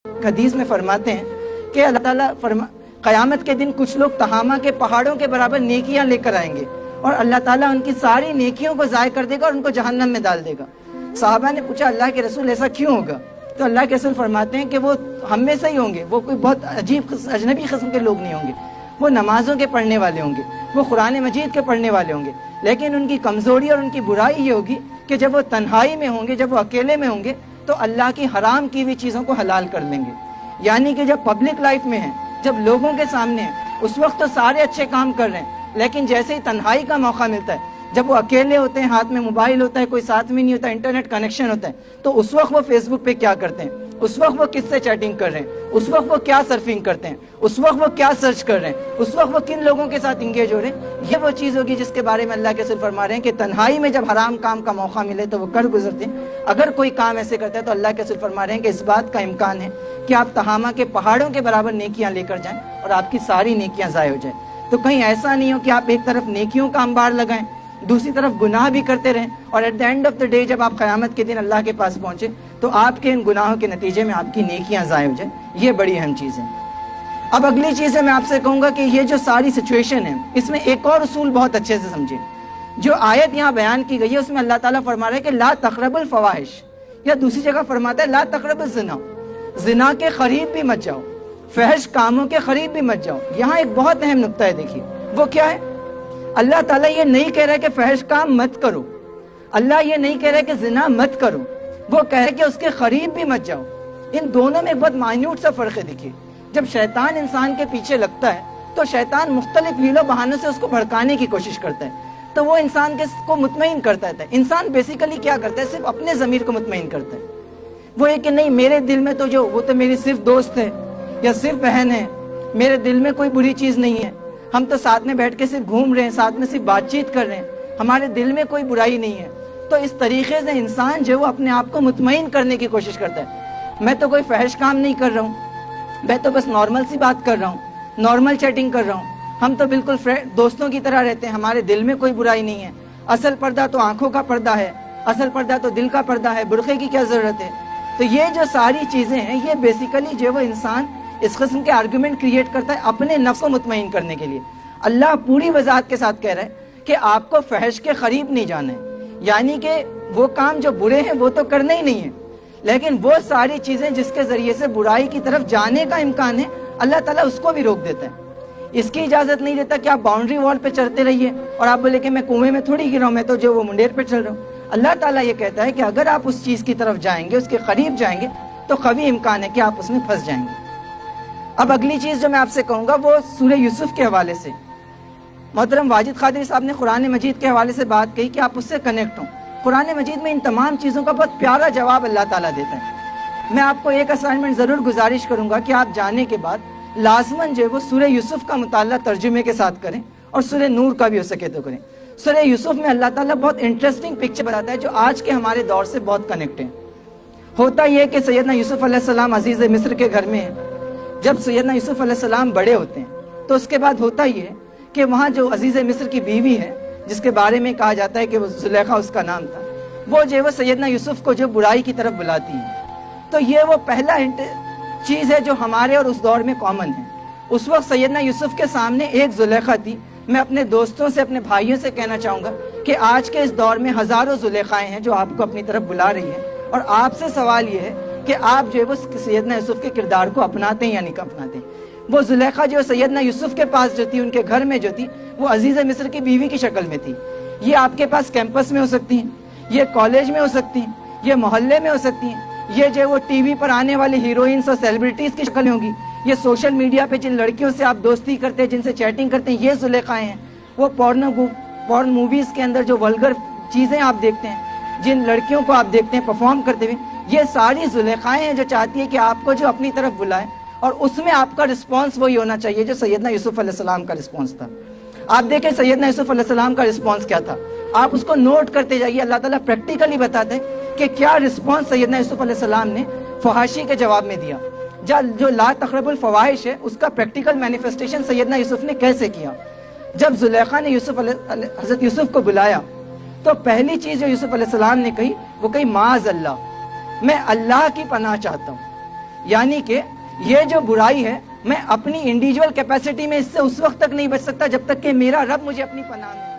حدیث میں فرماتے ہیں کہ اللہ تعالیٰ قیامت کے دن کچھ لوگ تہامہ کے پہاڑوں کے برابر نیکیاں لے کر آئیں گے اور اللہ تعالیٰ ان کی ساری نیکیوں کو ضائع کر دے گا اور ان کو جہنم میں ڈال دے گا۔ صحابہ نے پوچھا اللہ کے رسول ایسا کیوں ہوگا؟ تو اللہ کے رسول فرماتے ہیں کہ وہ ہم میں سے ہی ہوں گے، وہ کوئی بہت عجیب اجنبی قسم کے لوگ نہیں ہوں گے، وہ نمازوں کے پڑھنے والے ہوں گے، وہ قرآن مجید کے پڑھنے والے ہوں گے، لیکن ان کی کمزوری اور ان کی برائی یہ ہوگی کہ جب وہ تنہائی میں ہوں گے، جب وہ اکیلے میں ہوں گے تو اللہ کی حرام کی ہوئی چیزوں کو حلال کر لیں گے۔ یعنی کہ جب پبلک لائف میں ہیں، جب لوگوں کے سامنے ہیں، اس وقت تو سارے اچھے کام کر رہے ہیں، لیکن جیسے ہی تنہائی کا موقع ملتا ہے، جب وہ اکیلے ہوتے ہیں، ہاتھ میں موبائل ہوتا ہے، کوئی ساتھ میں نہیں ہوتا، انٹرنیٹ کنیکشن ہوتا ہے، تو اس وقت وہ فیس بک پہ کیا کرتے ہیں، اس وقت وہ کس سے چیٹنگ کر رہے ہیں، اس وقت وہ کیا سرفنگ کرتے ہیں، اس وقت وہ کیا سرچ کر رہے ہیں، اس وقت وہ کن لوگوں کے ساتھ انگیج ہو رہے ہیں، یہ وہ چیز ہوگی جس کے بارے میں اللہ کے رسول فرما رہے ہیں کہ تنہائی میں جب حرام کام کا موقع ملے تو وہ کر گزرتے ہیں۔ اگر کوئی کام ایسے کرتا ہے تو اللہ کے رسول فرما رہے ہیں کہ اس بات کا امکان ہے کہ آپ تہامہ کے پہاڑوں کے برابر نیکیاں لے کر جائیں اور آپ کی ساری نیکیاں ضائع ہو جائیں۔ تو کہیں ایسا نہیں ہو کہ آپ ایک طرف نیکیوں کا انبار لگائیں، دوسری طرف گناہ بھی کرتے رہیں، اور at the end of the day جب آپ قیامت کے دن اللہ کے پاس پہنچے تو آپ کے ان گناہوں کے نتیجے میں آپ کی نیکیاں ضائع ہو جائیں۔ یہ بڑی اہم چیز ہے۔ اب اگلی چیز ہے، میں آپ سے کہوں گا کہ یہ جو ساری سچویشن ہے، اس میں ایک اور اصول بہت اچھے سے سمجھیں۔ جو آیت یہاں بیان کی گئی ہے اس میں اللہ تعالیٰ فرما رہا ہے کہ لا تقربوا الفواحش، یا دوسری جگہ فرماتا ہے لا تقربوا الزنا، زنا کے قریب بھی مت جاؤ، فحش کاموں کے قریب بھی مت جاؤ۔ یہاں ایک بہت اہم نقطہ ہے، دیکھیے وہ کیا ہے۔ اللہ تعالیٰ یہ نہیں کہہ رہا ہے کہ فحش کام مت کرو، اللہ یہ نہیں کہہ رہا ہے کہ زنا مت کرو، وہ کہہ رہا ہے کہ اس کے قریب بھی مت جاؤ۔ ان دونوں میں ایک بہت مائنیوٹ سا فرق ہے۔ دیکھیے جب شیطان انسان کے پیچھے لگتا ہے تو شیطان مختلف ہیلوں بہانوں سے اس کو بھڑکانے کی کوشش کرتا ہے، تو وہ انسان کو مطمئن کرتا ہے۔ انسان بیسیکلی کیا کرتا ہے، صرف اپنے ضمیر کو مطمئن کرتا ہے۔ وہ یہ کہ نہیں، میرے دل میں تو وہ تو میری صرف دوست ہے یا صرف بہن ہے، میرے دل میں کوئی بری چیز نہیں ہے، ہم تو ساتھ میں بیٹھ کے صرف گھوم رہے ہیں، ساتھ میں صرف بات چیت کر رہے ہیں، ہمارے دل میں کوئی برائی نہیں ہے۔ تو اس طریقے سے انسان وہ اپنے آپ کو مطمئن کرنے کی کوشش کرتا ہے، میں تو کوئی فحش کام نہیں کر رہا ہوں، میں تو بس نارمل سی بات کر رہا ہوں، نارمل چیٹنگ کر رہا ہوں، ہم تو بالکل دوستوں کی طرح رہتے ہیں، ہمارے دل میں کوئی برائی نہیں ہے۔ اصل پردہ تو آنکھوں کا پردہ ہے، اصل پردہ تو دل کا پردہ ہے، برقعے کی کیا ضرورت ہے۔ تو یہ جو ساری چیزیں ہیں، یہ بیسیکلی وہ انسان اس قسم کے آرگومنٹ کریٹ کرتا ہے اپنے نفس کو مطمئن کرنے کے لیے۔ اللہ پوری وضاحت کے ساتھ کہہ رہا ہے کہ آپ کو فحش کے قریب نہیں جانا ہے، یعنی کہ وہ کام جو برے ہیں وہ تو کرنے ہی نہیں ہے، لیکن وہ ساری چیزیں جس کے ذریعے سے برائی کی طرف جانے کا امکان ہے، اللہ تعالیٰ اس کو بھی روک دیتا ہے۔ اس کی اجازت نہیں دیتا کہ آپ باؤنڈری وال پہ چڑھتے رہیے اور آپ بولے کہ میں کنویں میں تھوڑی گرا ہوں، میں تو وہ منڈیر پہ چل رہا ہوں۔ اللہ تعالیٰ یہ کہتا ہے کہ اگر آپ اس چیز کی طرف جائیں گے، اس کے قریب جائیں گے، تو قوی امکان ہے کہ آپ اس میں پھنس جائیں گے۔ اب اگلی چیز جو میں آپ سے کہوں گا وہ سورہ یوسف کے حوالے سے۔ محترم واجد قادری صاحب نے قرآن مجید کے حوالے سے بات کہی کہ آپ اس سے کنیکٹ ہوں۔ قرآن مجید میں ان تمام چیزوں کا بہت پیارا جواب اللہ تعالیٰ دیتا ہے۔ میں آپ کو ایک اسائنمنٹ ضرور گزارش کروں گا کہ آپ جانے کے بعد لازماً وہ سورہ یوسف کا مطالعہ ترجمے کے ساتھ کریں اور سورہ نور کا بھی ہو سکے تو کریں۔ سورہ یوسف میں اللہ تعالیٰ بہت انٹرسٹنگ پکچر بتاتا ہے جو آج کے ہمارے دور سے بہت کنیکٹ ہے۔ ہوتا یہ کہ سیدنا یوسف علیہ السلام عزیز مصر کے گھر میں ہیں۔ جب سیدنا یوسف علیہ السلام بڑے ہوتے ہیں تو اس کے بعد ہوتا یہ ہے کہ وہاں جو عزیز مصر کی بیوی ہے، جس کے بارے میں کہا جاتا ہے کہ وہ زلیخا اس کا نام تھا، وہ سیدنا یوسف کو برائی کی طرف بلاتی ہے۔ تو یہ وہ پہلا چیز ہے جو ہمارے اور اس دور میں کامن ہے۔ اس وقت سیدنا یوسف کے سامنے ایک زلیخا تھی۔ میں اپنے دوستوں سے، اپنے بھائیوں سے کہنا چاہوں گا کہ آج کے اس دور میں ہزاروں زلیخائیں ہیں جو آپ کو اپنی طرف بلا رہی ہیں، اور آپ سے سوال یہ ہے کہ آپ وہ سیدنا یوسف کے کردار کو اپناتے ہیں یا نہیں اپناتے ہیں۔ وہ زلیخا سیدنا یوسف کے پاس جو تھی، ان کے گھر میں جو تھی، وہ عزیز مصر کی بیوی کی شکل میں تھی۔ یہ آپ کے پاس کیمپس میں ہو سکتی ہیں، یہ کالج میں ہو سکتی ہیں، یہ محلے میں ہو سکتی ہیں، یہ وہ ٹی وی پر آنے والی ہیروئنس اور سیلیبریٹیز کی شکل ہوگی، یہ سوشل میڈیا پہ جن لڑکیوں سے آپ دوستی کرتے ہیں، جن سے چیٹنگ کرتے ہیں، یہ زلیخائیں ہیں۔ وہ پورن موویز کے اندر جو ولگر چیزیں آپ دیکھتے ہیں، جن لڑکیوں کو آپ دیکھتے ہیں پرفارم کرتے ہوئے، یہ ساری زلیخائیں ہیں جو چاہتی ہے کہ آپ کو اپنی طرف بلائے، اور اس میں آپ کا رسپانس وہی ہونا چاہیے جو سیدنا یوسف علیہ السلام کا رسپانس تھا۔ آپ دیکھیں سیدنا یوسف علیہ السلام کا رسپانس کیا تھا، آپ اس کو نوٹ کرتے جائیے۔ اللہ تعالیٰ پریکٹیکلی بتاتے ہیں کہ کیا رسپانس سیدنا یوسف علیہ السلام نے فحاشی کے جواب میں دیا۔ جو لا تقربوا الفواحش ہے، اس کا پریکٹیکل مینیفیسٹیشن سیدنا یوسف نے کیسے کیا۔ جب زلیخا نے حضرت یوسف کو بلایا تو پہلی چیز جو یوسف علیہ السلام نے کہی وہ کہی معاذ اللہ، میں اللہ کی پناہ چاہتا ہوں۔ یعنی کہ یہ جو برائی ہے میں اپنی انڈیویجول کیپیسٹی میں اس سے اس وقت تک نہیں بچ سکتا جب تک کہ میرا رب مجھے اپنی پناہ میں